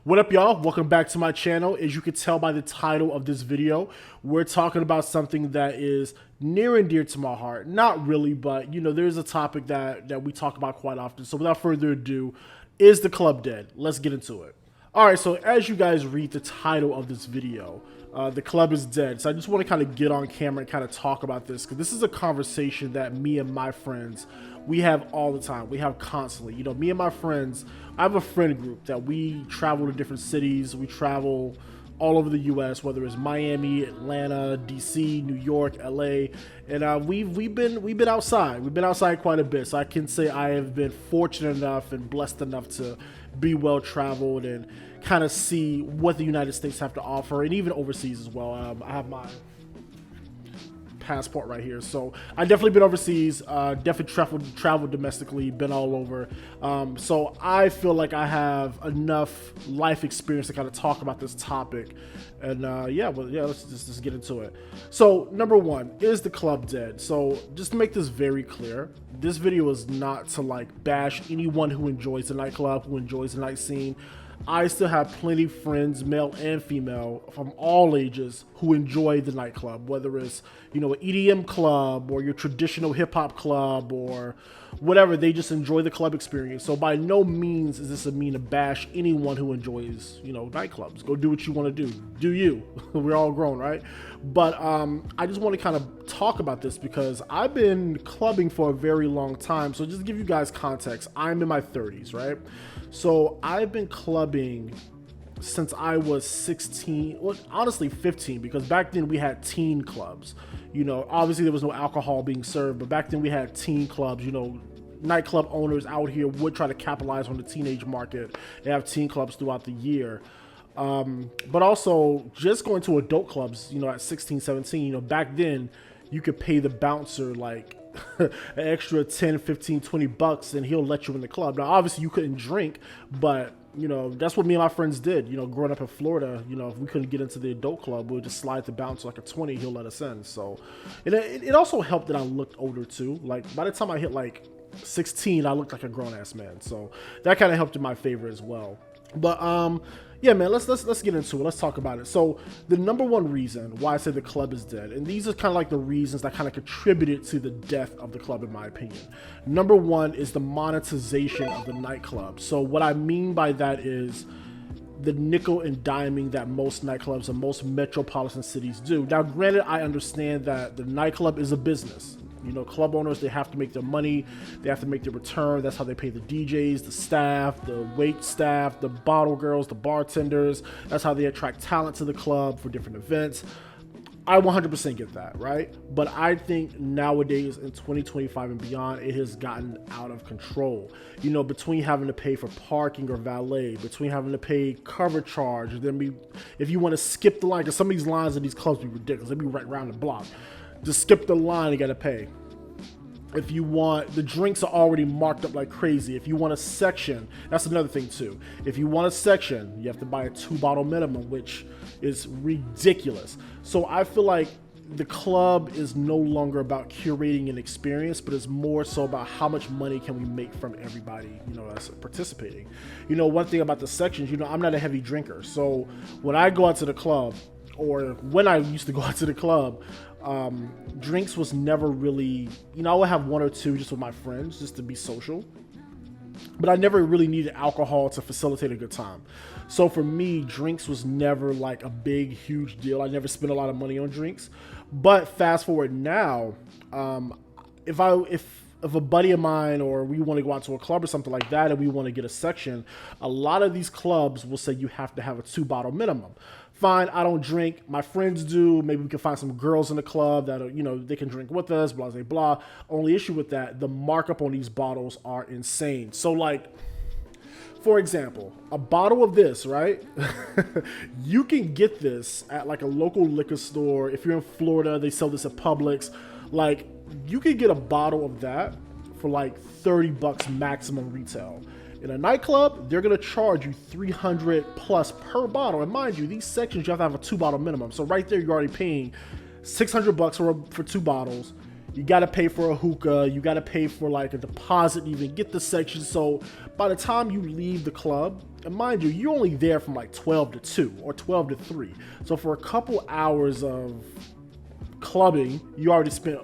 What up, y'all? Welcome back to my channel. As you can tell by the title of this video, we're talking about something that is near and dear to my heart. Not really, but there's a topic that we talk about quite often. So without further ado, is the club dead? Let's get into it. All right, so as you guys read the title of this video, the club is dead. So I just want to kind of get on camera and kind of talk about this, because this is a conversation that me and my friends, we have all the time. We have constantly. Me and my friends, I have a friend group that we travel to different cities. We travel all over the U.S., whether it's Miami, Atlanta, D.C., New York, L.A., and we've been outside. We've been outside quite a bit. So I can say I have been fortunate enough and blessed enough to be well traveled and kind of see what the United States have to offer, and even overseas as well. I have my passport right here, so I definitely been overseas, definitely traveled domestically, been all over, so I feel like I have enough life experience to kind of talk about this topic. And let's just get into it. So number one, is the club dead? So just to make this very clear, this video is not to like bash anyone who enjoys the nightclub, who enjoys the night scene. I still have plenty of friends, male and female, from all ages who enjoy the nightclub, whether it's, an EDM club or your traditional hip hop club or whatever. They just enjoy the club experience. So by no means is this a mean to bash anyone who enjoys, nightclubs. Go do what you want to do. Do you. We're all grown, right? But I just want to kind of talk about this because I've been clubbing for a very long time. So just to give you guys context, I'm in my 30s, right? So I've been clubbing since I was 16, well, honestly 15, because back then we had teen clubs. Obviously there was no alcohol being served, but back then we had teen clubs. Nightclub owners out here would try to capitalize on the teenage market. They have teen clubs throughout the year. But also just going to adult clubs, at 16, 17, back then you could pay the bouncer like an extra 10, 15, 20 bucks and he'll let you in the club. Now, obviously you couldn't drink, but that's what me and my friends did. Growing up in Florida, if we couldn't get into the adult club, we would just slide the bouncer like a 20, he'll let us in. So it also helped that I looked older too. Like by the time I hit like 16, I looked like a grown-ass man. So that kind of helped in my favor as well. But yeah, man, let's get into it. Let's talk about it. So the number one reason why I say the club is dead, and these are kind of like the reasons that kind of contributed to the death of the club, in my opinion. Number one is the monetization of the nightclub. So what I mean by that is the nickel and diming that most nightclubs and most metropolitan cities do. Now, granted, I understand that the nightclub is a business. Club owners, they have to make their money, they have to make their return. That's how they pay the DJs, the staff, the wait staff, the bottle girls, the bartenders. That's how they attract talent to the club for different events. I 100% get that, right? But I think nowadays in 2025 and beyond, it has gotten out of control. Between having to pay for parking or valet, between having to pay cover charge, then if you want to skip the line, because some of these lines in these clubs be ridiculous. They be right around the block. To skip the line, you gotta pay. If you want, the drinks are already marked up like crazy. If you want a section, that's another thing too. If you want a section, you have to buy a 2-bottle minimum, which is ridiculous. So I feel like the club is no longer about curating an experience, but it's more so about how much money can we make from everybody, that's participating. One thing about the sections, I'm not a heavy drinker. So when I go out to the club, or when I used to go out to the club, drinks was never really, I would have one or two just with my friends just to be social, but I never really needed alcohol to facilitate a good time. So for me, drinks was never like a big, huge deal. I never spent a lot of money on drinks. But fast forward now, if a buddy of mine or we want to go out to a club or something like that and we want to get a section, a lot of these clubs will say you have to have a 2-bottle minimum. Fine, I don't drink. My friends do. Maybe we can find some girls in the club that are, they can drink with us, blah, blah, blah. Only issue with that, the markup on these bottles are insane. So like, for example, a bottle of this, right? You can get this at like a local liquor store. If you're in Florida, they sell this at Publix. Like, you can get a bottle of that for like 30 bucks maximum retail. In a nightclub, they're gonna charge you 300 plus per bottle. And mind you, these sections, you have to have a 2-bottle minimum. So right there, you're already paying 600 bucks for 2 bottles. You got to pay for a hookah. You got to pay for like a deposit to even get the section. So by the time you leave the club, And mind you, you're only there from like 12 to 2 or 12 to 3. So for a couple hours of clubbing, you already spent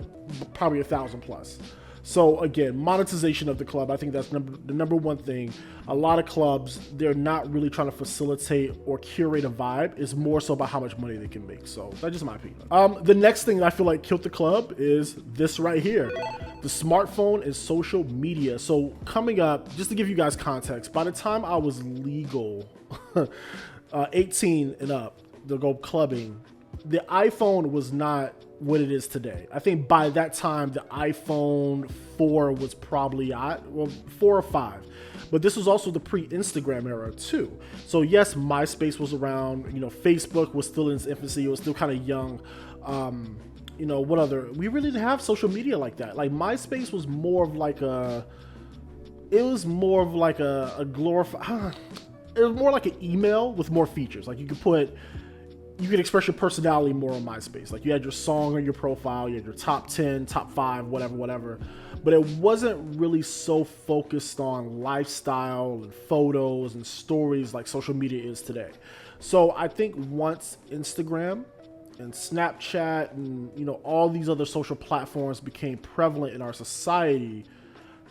probably 1,000 plus. So again, monetization of the club, I think that's the number one thing. A lot of clubs, they're not really trying to facilitate or curate a vibe. It's more so about how much money they can make. So that's just my opinion. The next thing that I feel like killed the club is this right here. The smartphone and social media. So coming up, just to give you guys context, by the time I was legal, 18 and up, to go clubbing, the iPhone was not what it is today. I think by that time, the iPhone 4 was probably, 4 or 5. But this was also the pre-Instagram era too. So yes, MySpace was around, Facebook was still in its infancy. It was still kind of young. What other, we really didn't have social media like that. Like MySpace was more of like a glorified, it was more like an email with more features. Like you could express your personality more on MySpace. Like you had your song on your profile, you had your top 10, top 5, whatever. But it wasn't really so focused on lifestyle and photos and stories like social media is today. So I think once Instagram and Snapchat and all these other social platforms became prevalent in our society,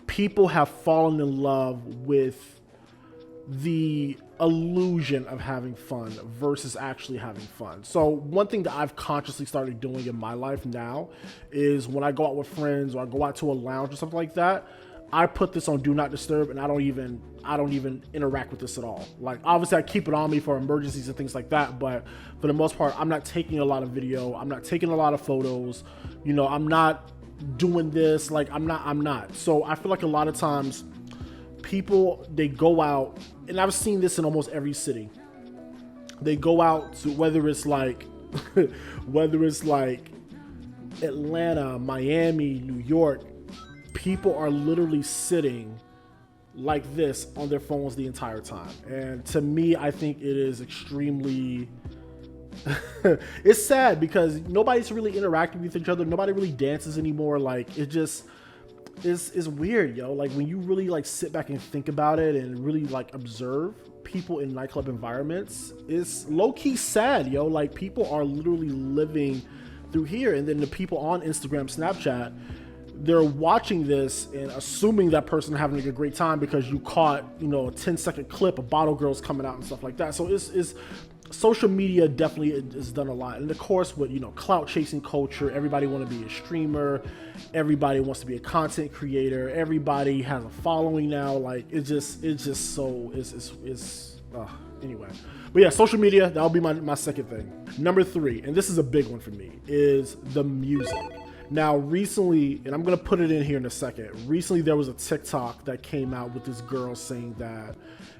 people have fallen in love with the illusion of having fun versus actually having fun. So one thing that I've consciously started doing in my life now is when I go out with friends or I go out to a lounge or something like that, I put this on do not disturb and I don't even interact with this at all. Like obviously I keep it on me for emergencies and things like that, but for the most part, I'm not taking a lot of video. I'm not taking a lot of photos. I'm not doing this. Like I'm not. So I feel like a lot of times people, they go out, and I've seen this in almost every city. They go out to whether it's like Atlanta, Miami, New York, people are literally sitting like this on their phones the entire time. And to me, I think it is extremely it's sad because nobody's really interacting with each other. Nobody really dances anymore. Like it just is weird, yo. Like when you really like sit back and think about it and really like observe people in nightclub environments, it's low-key sad, yo. Like people are literally living through here, and then the people on Instagram, Snapchat, they're watching this and assuming that person having a great time because you caught a 10-second clip of bottle girls coming out and stuff like that. So it's social media definitely has done a lot. And of course with clout chasing culture, everybody want to be a streamer, everybody wants to be a content creator, everybody has a following now. Like it's just so anyway. But yeah, social media, that'll be my second thing. Number 3, and this is a big one for me, is the music. Now recently, and I'm gonna put it in here in a second, recently there was a TikTok that came out with this girl saying that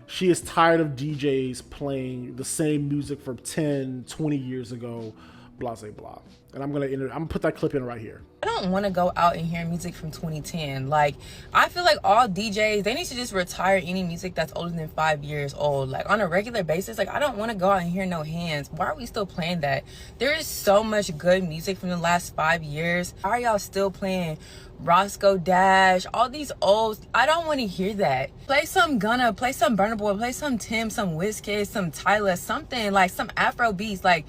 she is tired of DJs playing the same music from 10, 20 years ago, blah, blah, blah. And I'm gonna put that clip in right here. I don't want to go out and hear music from 2010. Like, I feel like all DJs, they need to just retire any music that's older than 5 years old. Like, on a regular basis, like, I don't want to go out and hear no hands. Why are we still playing that? There is so much good music from the last 5 years. Why are y'all still playing Roscoe Dash, all these old? I don't want to hear that. Play some Gunna, play some Burna Boy, play some Tim, some Wizkid, some Tyler, something like some Afro beats. Like,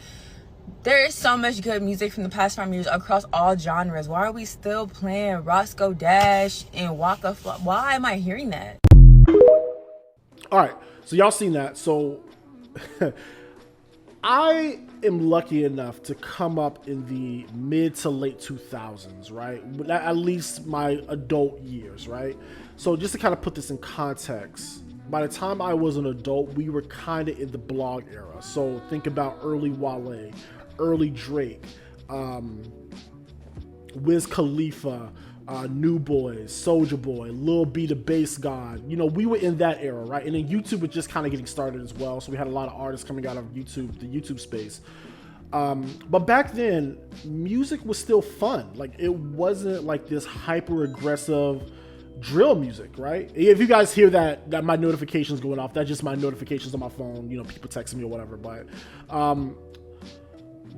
there is so much good music from the past 5 years across all genres. Why are we still playing Roscoe Dash and Waka Flocka? Why am I hearing that? All right, so y'all seen that. So I am lucky enough to come up in the mid to late 2000s, right? At least my adult years, right? So just to kind of put this in context, by the time I was an adult, we were kind of in the blog era. So think about early Wale, early Drake, Wiz Khalifa, New Boys, Soulja Boy, Lil B, the Bass God. We were in that era, right? And then YouTube was just kind of getting started as well. So we had a lot of artists coming out of YouTube, the YouTube space. But back then, music was still fun. Like, it wasn't like this hyper aggressive drill music, right? If you guys hear that my notifications going off, that's just my notifications on my phone, people texting me or whatever. But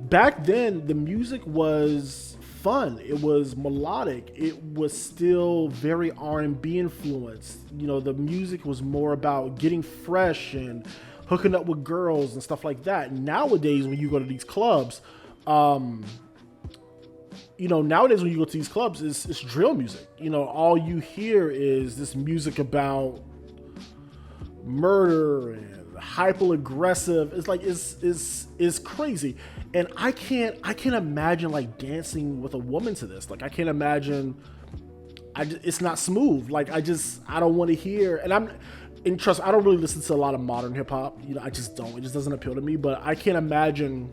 back then the music was fun. It was melodic. It was still very R&B influenced. You know, the music was more about getting fresh and hooking up with girls and stuff like that. Nowadays, when you go to these clubs, nowadays when you go to these clubs, it's drill music. You know, all you hear is this music about murder and hyper aggressive. It's like it's crazy, and I can't imagine like dancing with a woman to this. Like I can't imagine. It's not smooth. Like I don't want to hear. And trust, I don't really listen to a lot of modern hip hop. You know, I just don't. It just doesn't appeal to me. But I can't imagine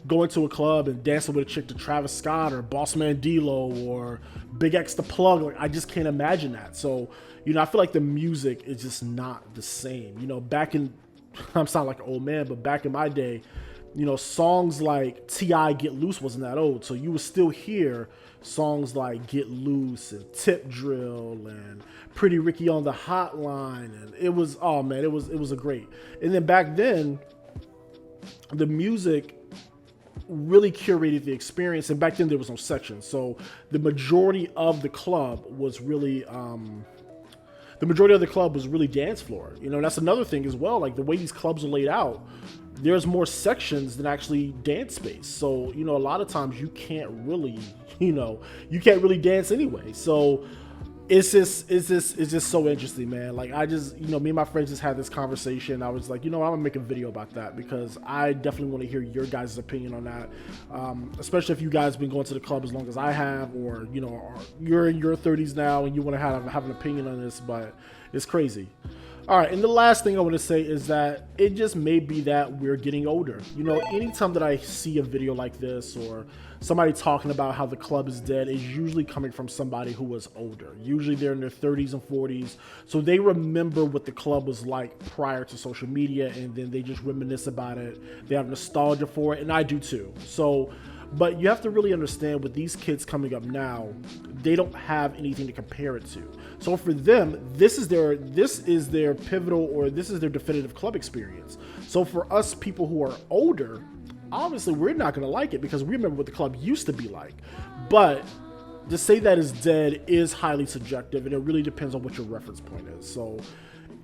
going to a club and dancing with a chick to Travis Scott or Bossman D-Lo or Big X the Plug. Like I just can't imagine that. So, you know, I feel like the music is just not the same. You know, back in, I'm sounding like an old man, but back in my day, you know, songs like T.I. Get Loose wasn't that old. So you would still hear songs like Get Loose and Tip Drill and Pretty Ricky on the Hotline. And it was, oh man, it was a great. And then back then, the music really curated the experience, and back then there was no section, so the majority of the club was really dance floor. You know, that's another thing as well. Like the way these clubs are laid out, there's more sections than actually dance space. So, you know, a lot of times you can't really dance anyway. So it's just so interesting, man. Like I just, you know, me and my friends just had this conversation. I was like, you know, I'm gonna make a video about that because I definitely want to hear your guys' opinion on that. Especially if you guys been going to the club as long as I have, or, you know, you're in your 30s now and you want to have an opinion on this, but it's crazy. All right, and the last thing I want to say is that it just may be that we're getting older. You know, anytime that I see a video like this or somebody talking about how the club is dead, is usually coming from somebody who was older. Usually they're in their 30s and 40s, so they remember what the club was like prior to social media, and then they just reminisce about it. They have nostalgia for it, and I do too. So, but you have to really understand with these kids coming up now, they don't have anything to compare it to. So for them, this is their pivotal, or this is their definitive club experience. So for us people who are older, obviously we're not going to like it because we remember what the club used to be like. But to say that is dead is highly subjective, and it really depends on what your reference point is. So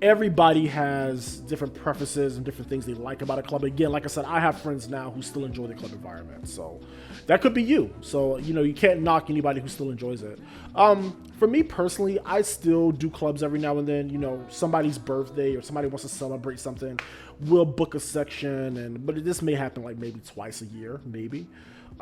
everybody has different preferences and different things they like about a club. Again, like I said, I have friends now who still enjoy the club environment. So that could be you. So, you know, you can't knock anybody who still enjoys it. For me personally, I still do clubs every now and then. You know, somebody's birthday or somebody wants to celebrate something, we'll book a section, but this may happen like maybe twice a year, maybe.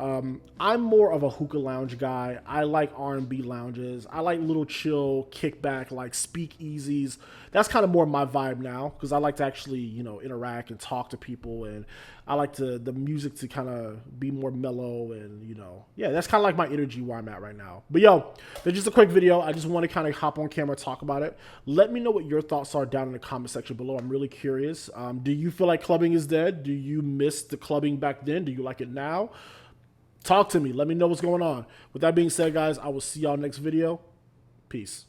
I'm more of a hookah lounge guy. I like R&B lounges. I like little chill, kickback, like speakeasies. That's kind of more my vibe now because I like to actually, you know, interact and talk to people, and I like the music to kind of be more mellow, and, you know, yeah, that's kind of like my energy where I'm at right now. But yo, that's just a quick video. I just want to kind of hop on camera, talk about it. Let me know what your thoughts are down in the comment section below. I'm really curious. Do you feel like clubbing is dead? Do you miss the clubbing back then? Do you like it now? Talk to me. Let me know what's going on. With that being said, guys, I will see y'all next video. Peace.